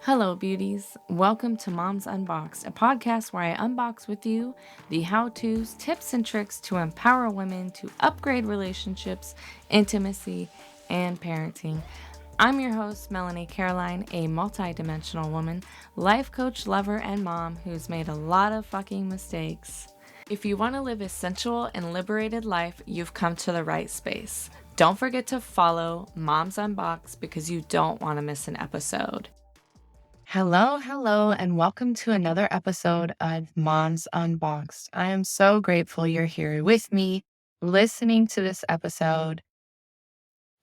Hello, beauties. Welcome to Moms Unboxed, a podcast where I unbox with you the how-tos, tips, and tricks to empower women to upgrade relationships, intimacy, and parenting. I'm your host, Melanie Caroline, a multi-dimensional woman, life coach, lover, and mom who's made a lot of fucking mistakes. If you want to live a sensual and liberated life, you've come to the right space. Don't forget to follow Moms Unboxed because you don't want to miss an episode. Hello, and welcome to another episode of Moms Unboxed. I am so grateful you're here with me, listening to this episode.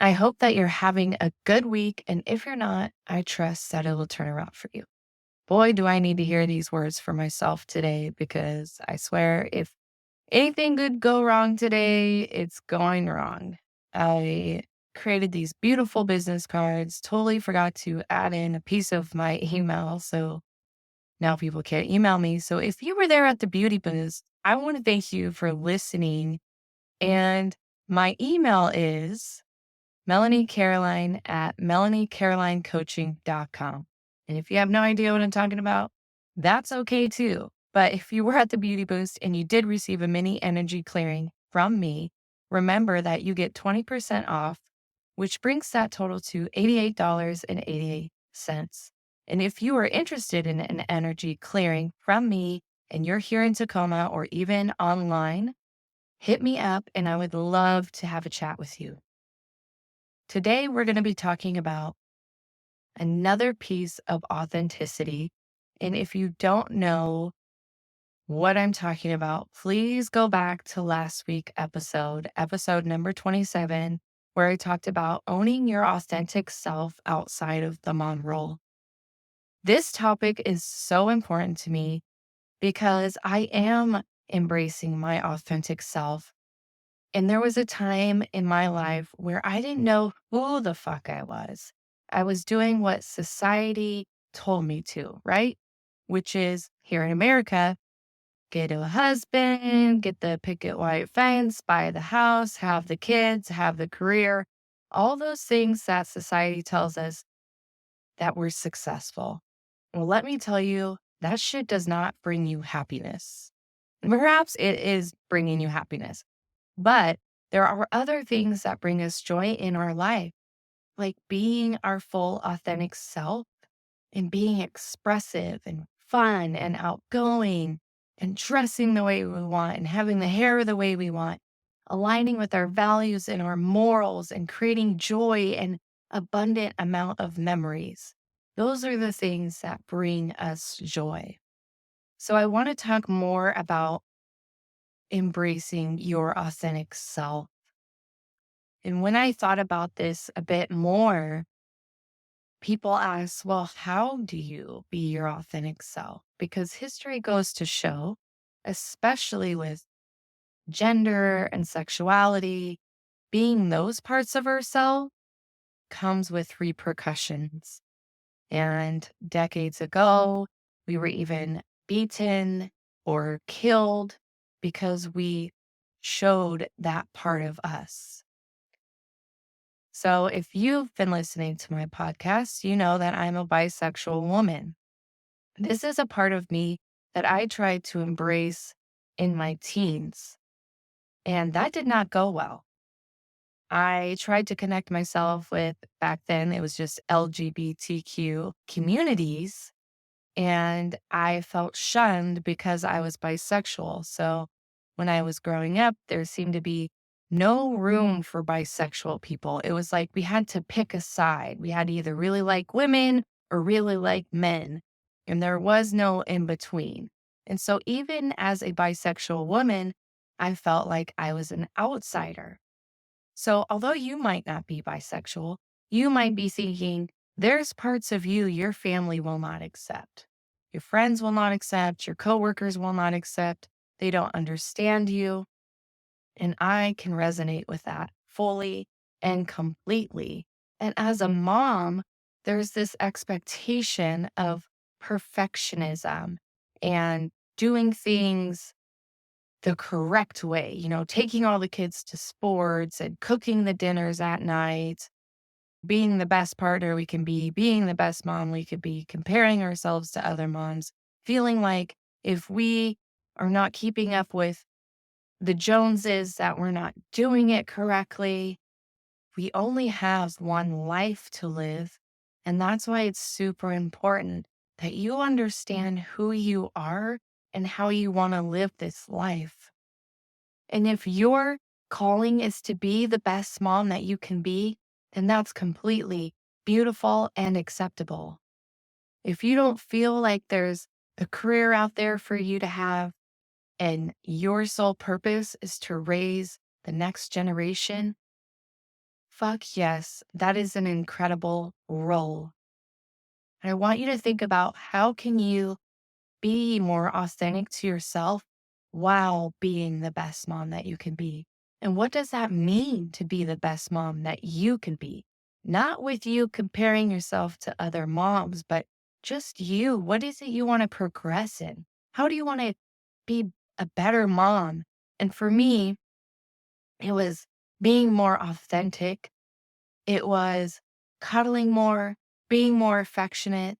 I hope that you're having a good week, and if you're not, I trust that it will turn around for you. Boy, do I need to hear these words for myself today, because I swear if anything could go wrong today, it's going wrong. I created these beautiful business cards, totally forgot to add in a piece of my email. So now people can't email me. So if you were there at the beauty booth, I want to thank you for listening. And my email is melaniecaroline@melaniecarolinecoaching.com. And if you have no idea what I'm talking about, that's okay too. But if you were at the beauty boost and you did receive a mini energy clearing from me, remember that you get 20% off, which brings that total to $88.88. And if you are interested in an energy clearing from me and you're here in Tacoma or even online, hit me up and I would love to have a chat with you. Today, we're going to be talking about another piece of authenticity. And if you don't know what I'm talking about, please go back to last week's episode number 27, where I talked about owning your authentic self outside of the mom role. This topic is so important to me because I am embracing my authentic self. And there was a time in my life where I didn't know who the fuck I was. I was doing what society told me to, right? Which is here in America, get a husband, get the picket white fence, buy the house, have the kids, have the career, all those things that society tells us that we're successful. Well, let me tell you, that shit does not bring you happiness. Perhaps it is bringing you happiness, but there are other things that bring us joy in our life, like being our full authentic self and being expressive and fun and outgoing and dressing the way we want and having the hair the way we want, aligning with our values and our morals and creating joy and abundant amount of memories. Those are the things that bring us joy. So I want to talk more about embracing your authentic self. And when I thought about this a bit more, people ask, well, how do you be your authentic self? Because history goes to show, especially with gender and sexuality, being those parts of ourselves comes with repercussions. And decades ago, we were even beaten or killed because we showed that part of us. So if you've been listening to my podcast, you know that I'm a bisexual woman. This is a part of me that I tried to embrace in my teens, and that did not go well. I tried to connect myself with, back then, it was just LGBTQ communities, and I felt shunned because I was bisexual. So when I was growing up, there seemed to be no room for bisexual people. It was like we had to pick a side. We had to either really like women or really like men, and there was no in between. And so even as a bisexual woman, I felt like I was an outsider. So although you might not be bisexual, you might be thinking, there's parts of you your family will not accept. Your friends will not accept. Your coworkers will not accept. They don't understand you. And I can resonate with that fully and completely. And as a mom, there's this expectation of perfectionism and doing things the correct way, taking all the kids to sports and cooking the dinners at night. being the best partner we can be, being the best mom we could be, comparing ourselves to other moms, feeling like if we are not keeping up with the Joneses, that we're not doing it correctly. We only have one life to live. And that's why it's super important that you understand who you are and how you want to live this life. And if your calling is to be the best mom that you can be, then that's completely beautiful and acceptable. If you don't feel like there's a career out there for you to have and your sole purpose is to raise the next generation, fuck yes, that is an incredible role. And I want you to think about how can you be more authentic to yourself while being the best mom that you can be. And what does that mean to be the best mom that you can be? Not with you comparing yourself to other moms, but just you. What is it you want to progress in? How do you want to be a better mom? And for me, it was being more authentic. It was cuddling more, being more affectionate,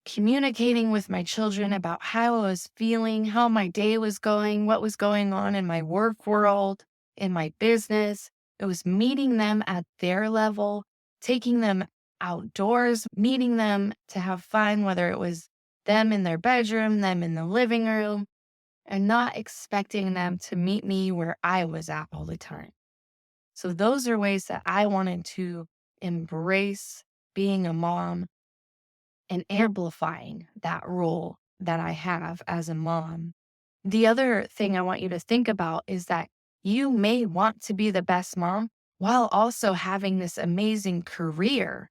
communicating with my children about how I was feeling, how my day was going, what was going on in my work world, in my business. It was meeting them at their level, taking them outdoors, meeting them to have fun, whether it was them in their bedroom, them in the living room, and not expecting them to meet me where I was at all the time. So those are ways that I wanted to embrace being a mom and amplifying that role that I have as a mom. The other thing I want you to think about is that you may want to be the best mom while also having this amazing career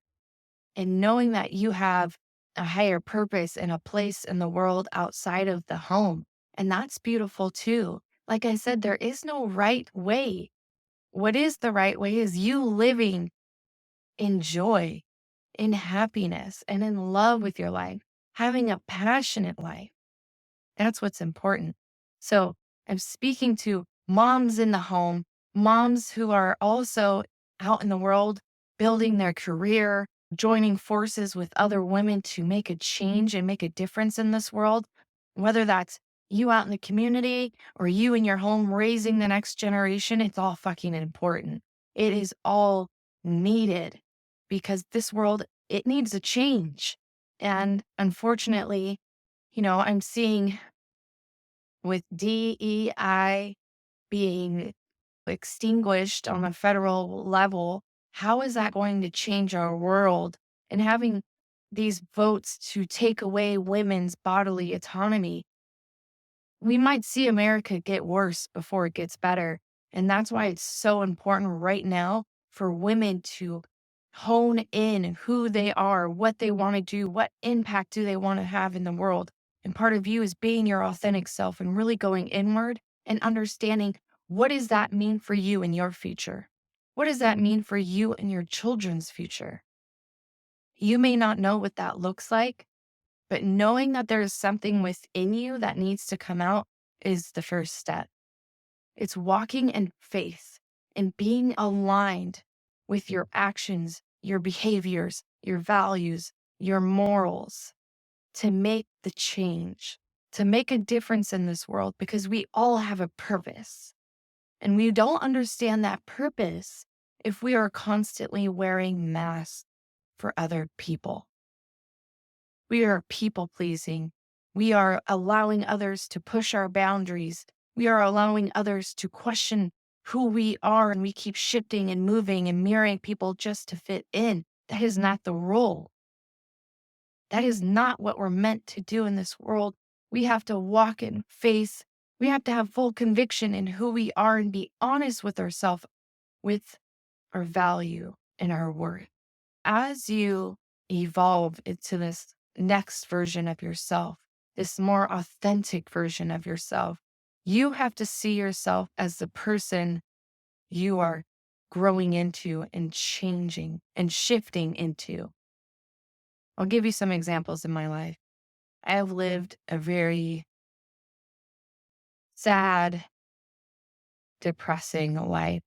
and knowing that you have a higher purpose and a place in the world outside of the home. And that's beautiful too. Like I said, there is no right way. What is the right way is you living in joy, in happiness, and in love with your life, having a passionate life. That's what's important. So I'm speaking to moms in the home, moms who are also out in the world building their career, joining forces with other women to make a change and make a difference in this world, whether that's you out in the community or you in your home raising the next generation. It's all fucking important. It is all needed because this world, it needs a change. And unfortunately, I'm seeing with DEI being extinguished on a federal level, how is that going to change our world? And having these votes to take away women's bodily autonomy, we might see America get worse before it gets better. And that's why it's so important right now for women to hone in who they are, what they want to do, what impact do they want to have in the world. And part of you is being your authentic self and really going inward and understanding what does that mean for you in your future? What does that mean for you and your children's future? You may not know what that looks like, but knowing that there is something within you that needs to come out is the first step. It's walking in faith and being aligned with your actions, your behaviors, your values, your morals to make the change, to make a difference in this world because we all have a purpose. And we don't understand that purpose if we are constantly wearing masks for other people. We are people pleasing. We are allowing others to push our boundaries. We are allowing others to question who we are, and we keep shifting and moving and mirroring people just to fit in. That is not the role. That is not what we're meant to do in this world. We have to walk in faith. We have to have full conviction in who we are and be honest with ourselves, with our value and our worth. As you evolve into this next version of yourself, this more authentic version of yourself, you have to see yourself as the person you are growing into and changing and shifting into. I'll give you some examples in my life. I have lived a very sad, depressing life.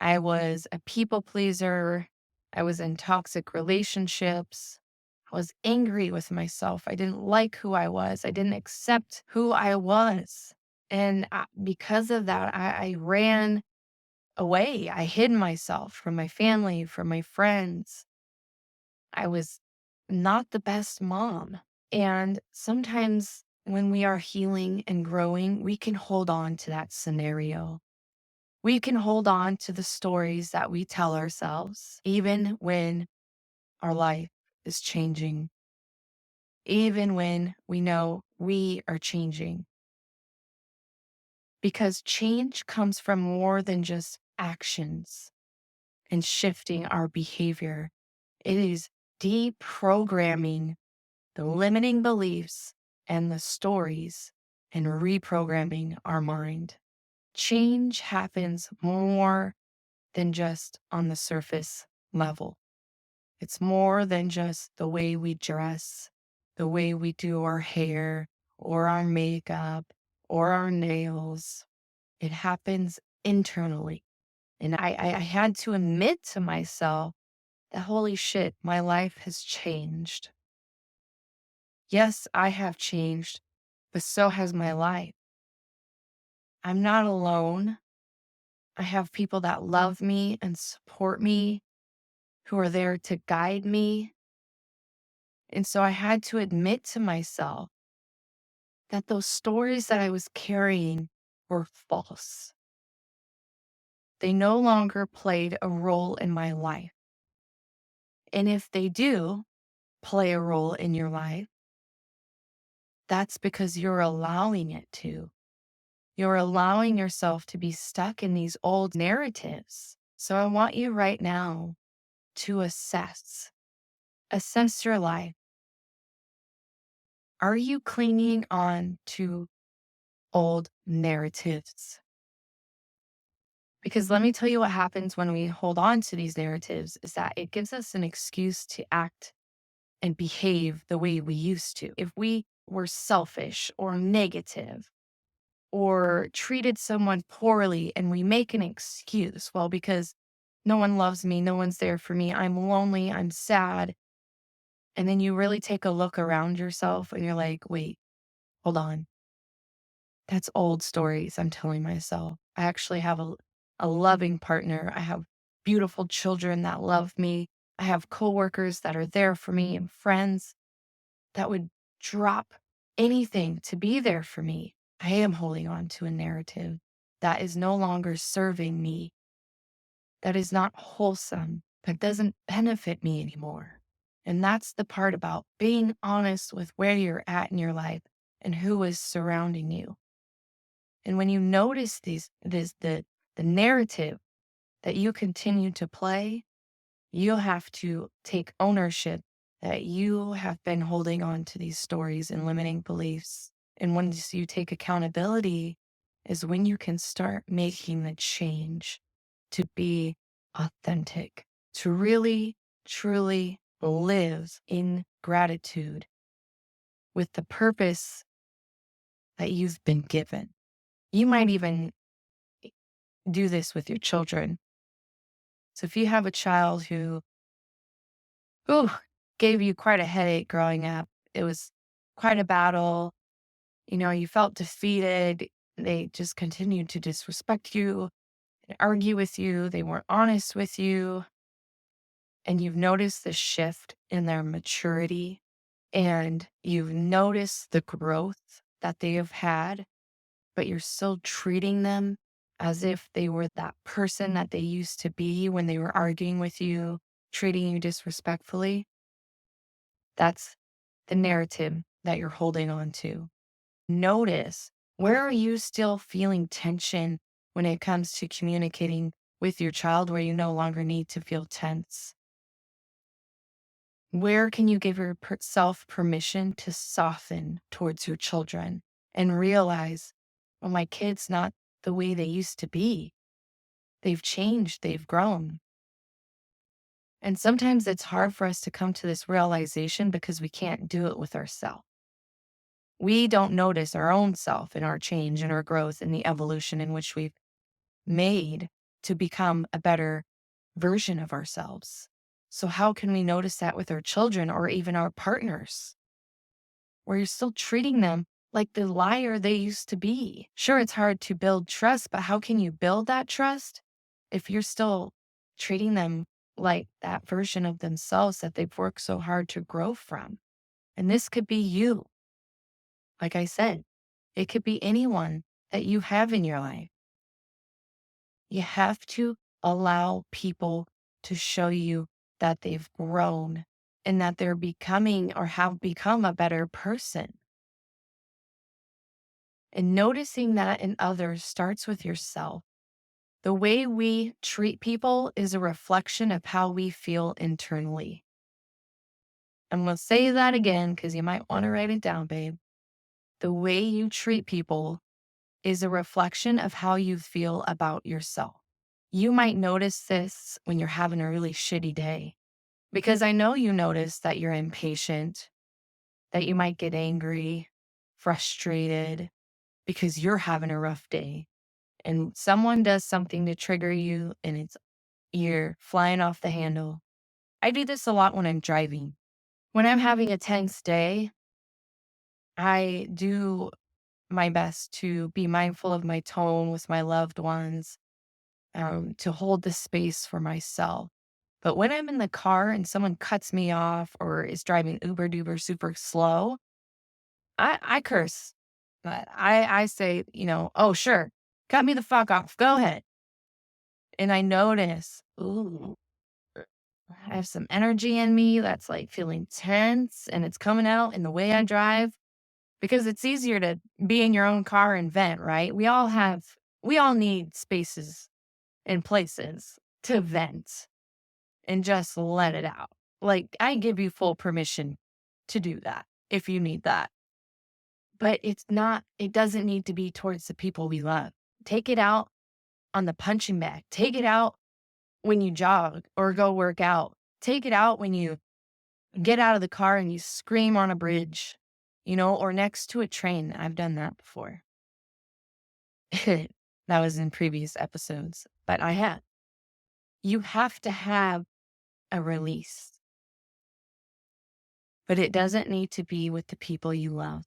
I was a people pleaser. I was in toxic relationships. I was angry with myself. I didn't like who I was. I didn't accept who I was. And because of that, I ran away. I hid myself from my family, from my friends. I was not the best mom. And sometimes when we are healing and growing, we can hold on to that scenario. We can hold on to the stories that we tell ourselves, even when our life is changing, even when we know we are changing. Because change comes from more than just actions and shifting our behavior. It is deprogramming the limiting beliefs and the stories and reprogramming our mind. Change happens more than just on the surface level. It's more than just the way we dress, the way we do our hair or our makeup or our nails. It happens internally. And I had to admit to myself that holy shit, my life has changed. Yes, I have changed, but so has my life. I'm not alone. I have people that love me and support me, who are there to guide me. And so I had to admit to myself that those stories that I was carrying were false. They no longer played a role in my life. And if they do play a role in your life, that's because you're allowing it to. You're allowing yourself to be stuck in these old narratives. So I want you right now to assess your life. Are you clinging on to old narratives? Because let me tell you what happens when we hold on to these narratives is that it gives us an excuse to act and behave the way we used to. If we were selfish or negative or treated someone poorly and we make an excuse, well, because no one loves me, no one's there for me, I'm lonely, I'm sad. And then you really take a look around yourself and you're like, wait, hold on. That's old stories I'm telling myself. I actually have a loving partner. I have beautiful children that love me. I have coworkers that are there for me and friends that would drop anything to be there for me. I am holding on to a narrative that is no longer serving me, that is not wholesome, that doesn't benefit me anymore. And that's the part about being honest with where you're at in your life and who is surrounding you. And when you notice the narrative that you continue to play, you'll have to take ownership that you have been holding on to these stories and limiting beliefs. And once you take accountability is when you can start making the change to be authentic, to really, truly live in gratitude with the purpose that you've been given. You might even do this with your children. So if you have a child who ooh, gave you quite a headache growing up, it was quite a battle, you felt defeated, they just continued to disrespect you and argue with you, they weren't honest with you, and you've noticed the shift in their maturity, and you've noticed the growth that they have had, but you're still treating them as if they were that person that they used to be when they were arguing with you, treating you disrespectfully. That's the narrative that you're holding on to. Notice, where are you still feeling tension when it comes to communicating with your child where you no longer need to feel tense? Where can you give yourself permission to soften towards your children and realize, well, my kid's not the way they used to be. They've changed, they've grown. And sometimes it's hard for us to come to this realization because we can't do it with ourselves. We don't notice our own self and our change and our growth and the evolution in which we've made to become a better version of ourselves. So, how can we notice that with our children or even our partners, where you're still treating them like the liar they used to be? Sure, it's hard to build trust, but how can you build that trust if you're still treating them like that version of themselves that they've worked so hard to grow from? And this could be you. Like I said, it could be anyone that you have in your life. You have to allow people to show you that they've grown and that they're becoming or have become a better person. And noticing that in others starts with yourself. The way we treat people is a reflection of how we feel internally. I'm going to say that again because you might want to write it down, babe. The way you treat people is a reflection of how you feel about yourself. You might notice this when you're having a really shitty day, because I know you notice that you're impatient, that you might get angry, frustrated because you're having a rough day and someone does something to trigger you and you're flying off the handle. I do this a lot when I'm driving. When I'm having a tense day, I do my best to be mindful of my tone with my loved ones, to hold the space for myself. But when I'm in the car and someone cuts me off or is driving uber duper super slow, I curse. But I say, oh, sure, cut me the fuck off. Go ahead. And I notice, ooh, I have some energy in me that's like feeling tense and it's coming out in the way I drive because it's easier to be in your own car and vent, right? We all need spaces and places to vent and just let it out. Like, I give you full permission to do that if you need that. But it doesn't need to be towards the people we love. Take it out on the punching bag. Take it out when you jog or go work out. Take it out when you get out of the car and you scream on a bridge, or next to a train. I've done that before. That was in previous episodes, but I have. You have to have a release, but it doesn't need to be with the people you love.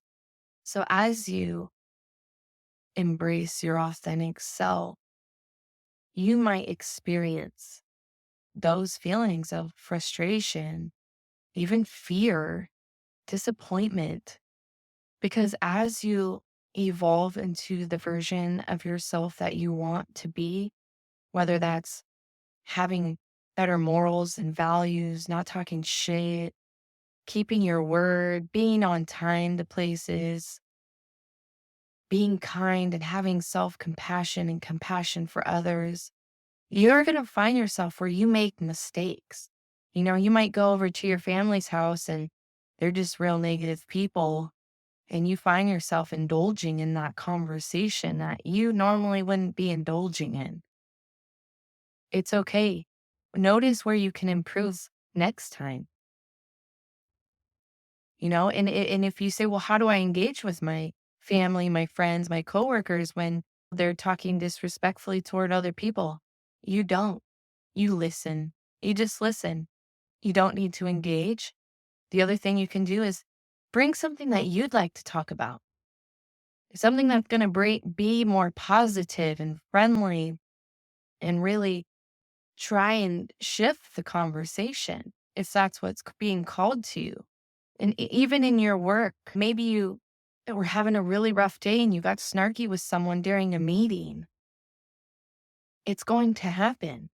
So as you embrace your authentic self, you might experience those feelings of frustration, even fear, disappointment, because as you evolve into the version of yourself that you want to be, whether that's having better morals and values, not talking shit, keeping your word, being on time to places, being kind and having self-compassion and compassion for others, you're going to find yourself where you make mistakes. You might go over to your family's house and they're just real negative people, and you find yourself indulging in that conversation that you normally wouldn't be indulging in. It's okay. Notice where you can improve next time. And if you say, well, how do I engage with my family, my friends, my coworkers when they're talking disrespectfully toward other people? You don't. You listen. You just listen. You don't need to engage. The other thing you can do is bring something that you'd like to talk about, something that's going to be more positive and friendly and really try and shift the conversation if that's what's being called to you. And even in your work, maybe you were having a really rough day and you got snarky with someone during a meeting. It's going to happen.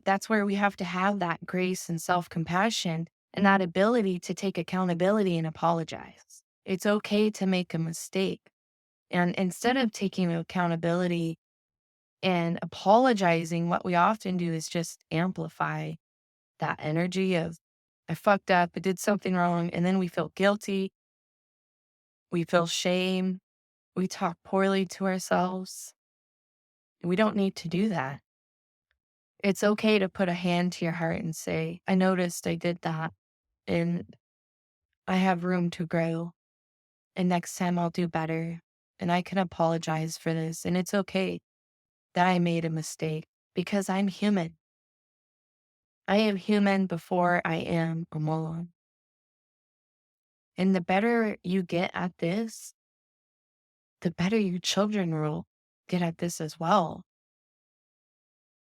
That's where we have to have that grace and self-compassion and that ability to take accountability and apologize. It's okay to make a mistake. And instead of taking accountability and apologizing, what we often do is just amplify that energy of, I fucked up, I did something wrong. And then we feel guilty. We feel shame. We talk poorly to ourselves. We don't need to do that. It's okay to put a hand to your heart and say, I noticed I did that and I have room to grow. And next time I'll do better. And I can apologize for this. And it's okay. that I made a mistake because I'm human. I am human before I am a mom. And the better you get at this, the better your children will get at this as well.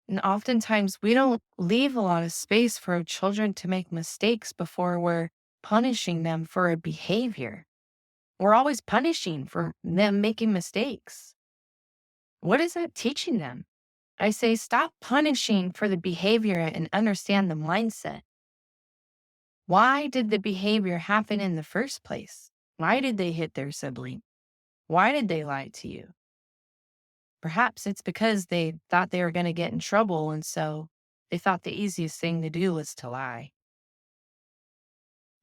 And oftentimes we don't leave a lot of space for our children to make mistakes before we're punishing them for a behavior. We're always punishing for them making mistakes. What is that teaching them? I say, stop punishing for the behavior and understand the mindset. Why did the behavior happen in the first place? Why did they hit their sibling? Why did they lie to you? Perhaps it's because they thought they were going to get in trouble, and so they thought the easiest thing to do was to lie.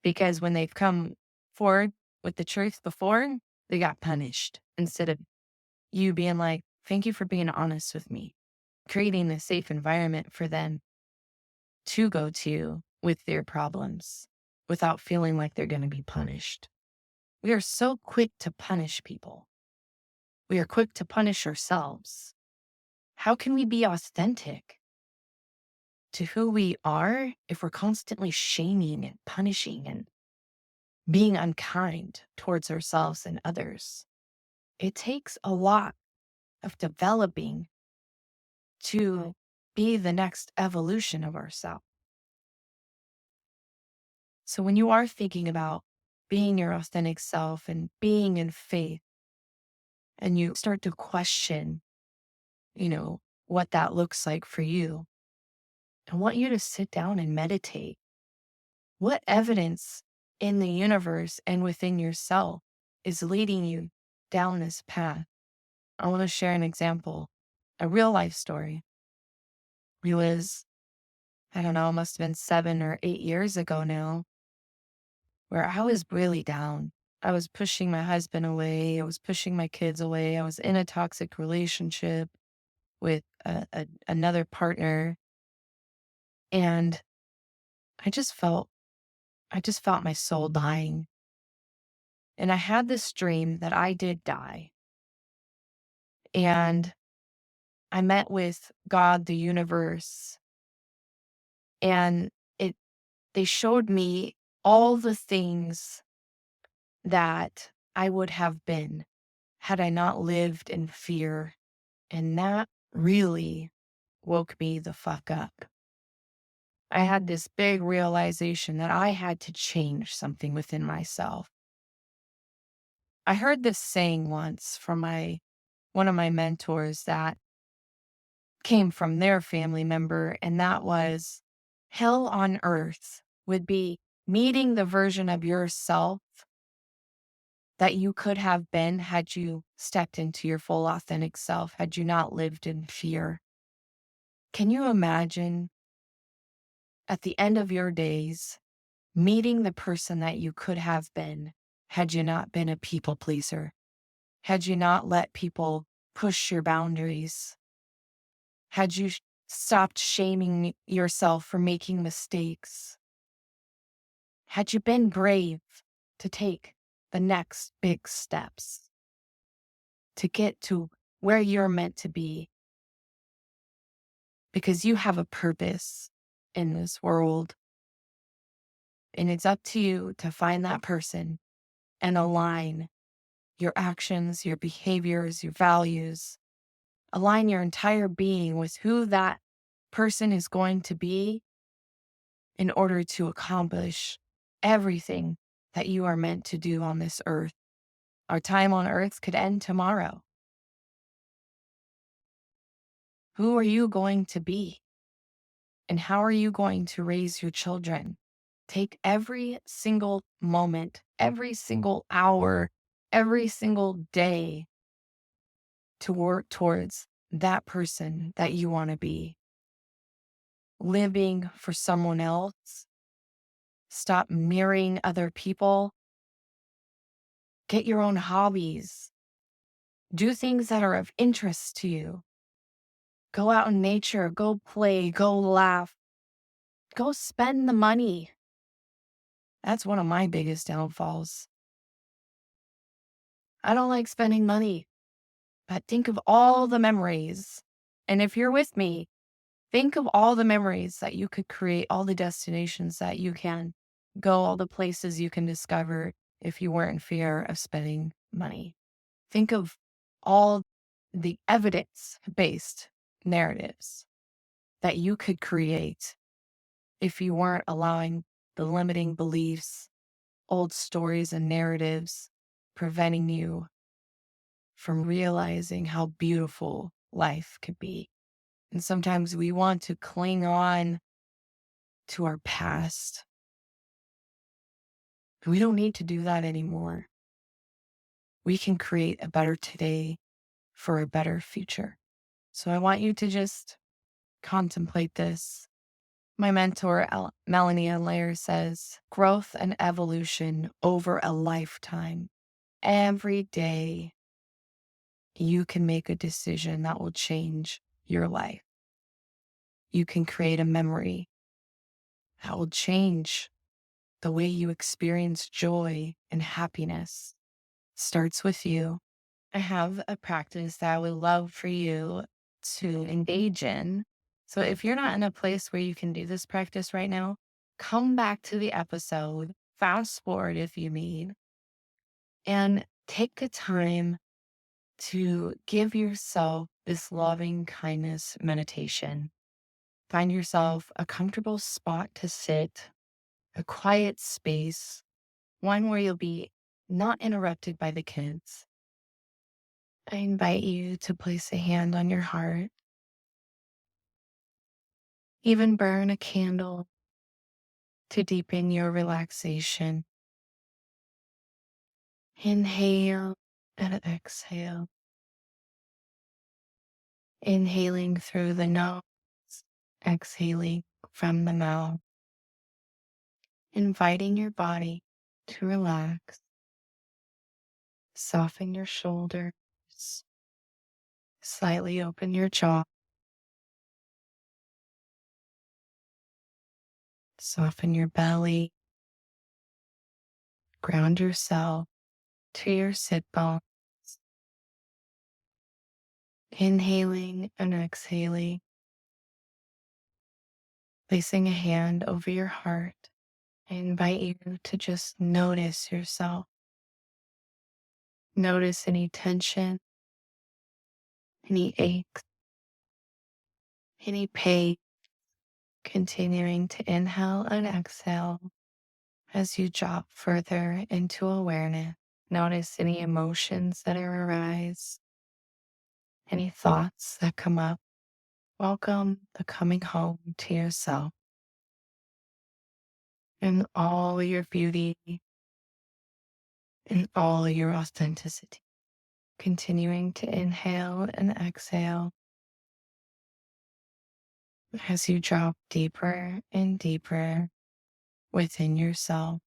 Because when they've come forward with the truth before, they got punished instead of you being like, thank you for being honest with me, creating a safe environment for them to go to with their problems without feeling like they're going to be punished. We are so quick to punish people. We are quick to punish ourselves. How can we be authentic to who we are if we're constantly shaming and punishing and being unkind towards ourselves and others? It takes a lot of developing to be the next evolution of ourselves. So when you are thinking about being your authentic self and being in faith, and you start to question, what that looks like for you, I want you to sit down and meditate. What evidence in the universe and within yourself is leading you down this path? I want to share an example, a real life story. It was, I don't know, must have been 7 or 8 years ago now, where I was really down. I was pushing my husband away. I was pushing my kids away. I was in a toxic relationship with another partner. And I just felt my soul dying. And I had this dream that I did die. And I met with God, the universe, and they showed me all the things that I would have been had I not lived in fear. And that really woke me the fuck up. I had this big realization that I had to change something within myself. I heard this saying once from one of my mentors that came from their family member, and that was, hell on earth would be meeting the version of yourself that you could have been had you stepped into your full authentic self, had you not lived in fear. Can you imagine at the end of your days meeting the person that you could have been had you not been a people pleaser, had you not let people push your boundaries, had you stopped shaming yourself for making mistakes, had you been brave to take the next big steps to get to where you're meant to be, because you have a purpose in this world. And it's up to you to find that person and align your actions, your behaviors, your values, align your entire being with who that person is going to be in order to accomplish everything that you are meant to do on this earth. Our time on earth could end tomorrow. Who are you going to be? And how are you going to raise your children? Take every single moment, every single hour, every single day to work towards that person that you want to be. Living for someone else. Stop mirroring other people. Get your own hobbies. Do things that are of interest to you. Go out in nature, go play, go laugh, go spend the money. That's one of my biggest downfalls. I don't like spending money, but think of all the memories And if you're with me, think of all the memories that you could create, all the destinations that you can go, all the places you can discover if you weren't in fear of spending money. Think of all the evidence based narratives that you could create if you weren't allowing the limiting beliefs, old stories, and narratives preventing you from realizing how beautiful life could be. And sometimes we want to cling on to our past. We don't need to do that anymore. We can create a better today for a better future. So I want you to just contemplate this. My mentor, Melanie Lair, says growth and evolution over a lifetime. Every day, you can make a decision that will change your life. You can create a memory that will change the way you experience joy and happiness. Starts with you. I have a practice that I would love for you to engage in. So if you're not in a place where you can do this practice right now, come back to the episode, fast forward if you need, and take the time to give yourself this loving kindness meditation. Find yourself a comfortable spot to sit, a quiet space, one where you'll be not interrupted by the kids. I invite you to place a hand on your heart, even burn a candle to deepen your relaxation. Inhale and exhale. Inhaling through the nose, exhaling from the mouth. Inviting your body to relax. Soften your shoulders. Slightly open your jaw. Soften your belly. Ground yourself to your sit bones. Inhaling and exhaling. Placing a hand over your heart. I invite you to just notice yourself. Notice any tension, any aches, any pain. Continuing to inhale and exhale as you drop further into awareness. Notice any emotions that arise, any thoughts that come up. Welcome the coming home to yourself in all your beauty, in all your authenticity. Continuing to inhale and exhale as you drop deeper and deeper within yourself.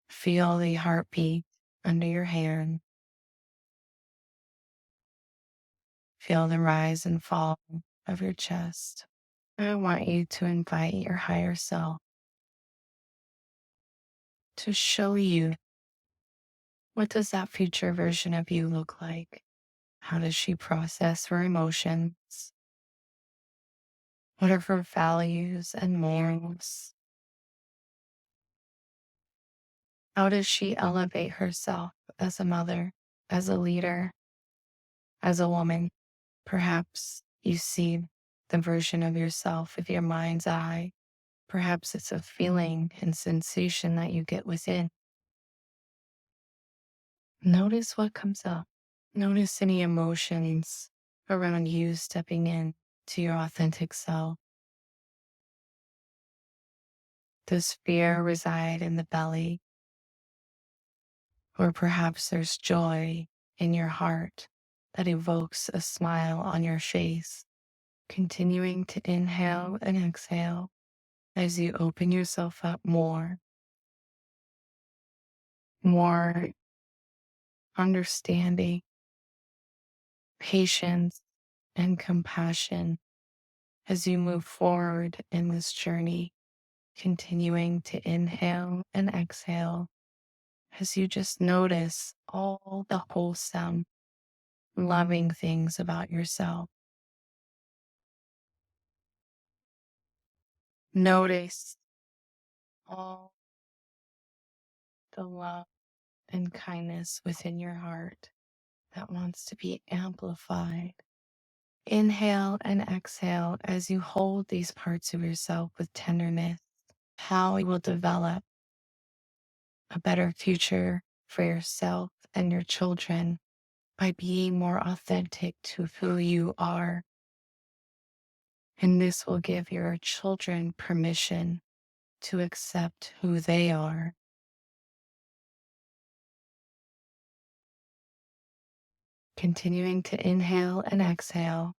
Feel the heartbeat under your hand. Feel the rise and fall of your chest. I want you to invite your higher self to show you, what does that future version of you look like? How does she process her emotions? What are her values and morals? How does she elevate herself as a mother, as a leader, as a woman? Perhaps you see the version of yourself with your mind's eye. Perhaps it's a feeling and sensation that you get within. Notice what comes up. Notice any emotions around you stepping in to your authentic self. Does fear reside in the belly? Or perhaps there's joy in your heart that evokes a smile on your face. Continuing to inhale and exhale as you open yourself up more understanding, patience, and compassion as you move forward in this journey. Continuing to inhale and exhale as you just notice all the wholesome, loving things about yourself. Notice all the love and kindness within your heart that wants to be amplified. Inhale and exhale as you hold these parts of yourself with tenderness. How you will develop a better future for yourself and your children by being more authentic to who you are. And this will give your children permission to accept who they are. Continuing to inhale and exhale,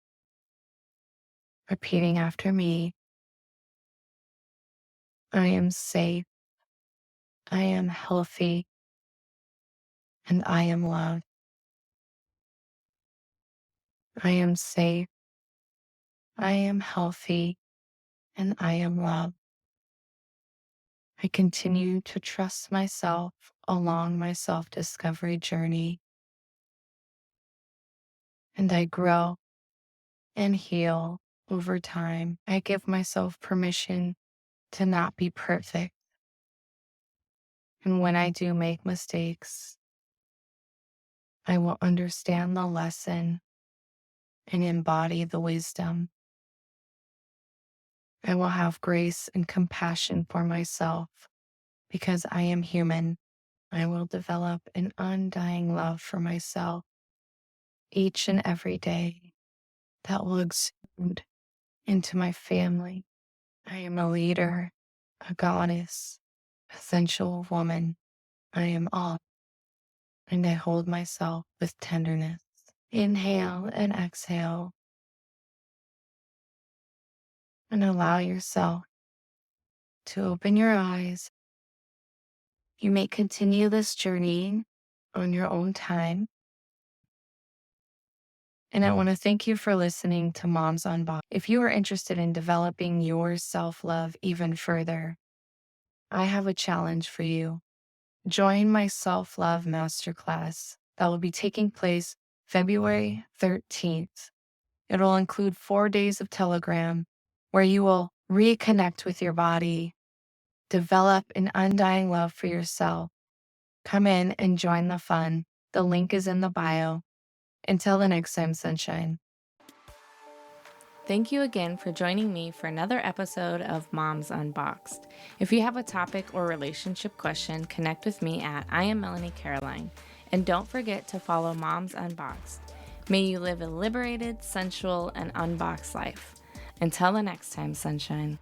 repeating after me. I am safe, I am healthy, and I am loved. I am safe, I am healthy, and I am loved. I continue to trust myself along my self-discovery journey, and I grow and heal over time. I give myself permission to not be perfect. And when I do make mistakes, I will understand the lesson and embody the wisdom. I will have grace and compassion for myself because I am human. I will develop an undying love for myself each and every day that will exude into my family. I am a leader, a goddess, a sensual woman. I am all, and I hold myself with tenderness. Inhale and exhale, and allow yourself to open your eyes. You may continue this journey on your own time. And I want to thank you for listening to Moms Unboxed. If you are interested in developing your self-love even further, I have a challenge for you. Join my self-love masterclass that will be taking place February 13th. It'll include 4 days of Telegram where you will reconnect with your body, develop an undying love for yourself. Come in and join the fun. The link is in the bio. Until the next time, sunshine. Thank you again for joining me for another episode of Moms Unboxed. If you have a topic or relationship question, connect with me at I am Melanie Caroline. And don't forget to follow Moms Unboxed. May you live a liberated, sensual, and unboxed life. Until the next time, sunshine.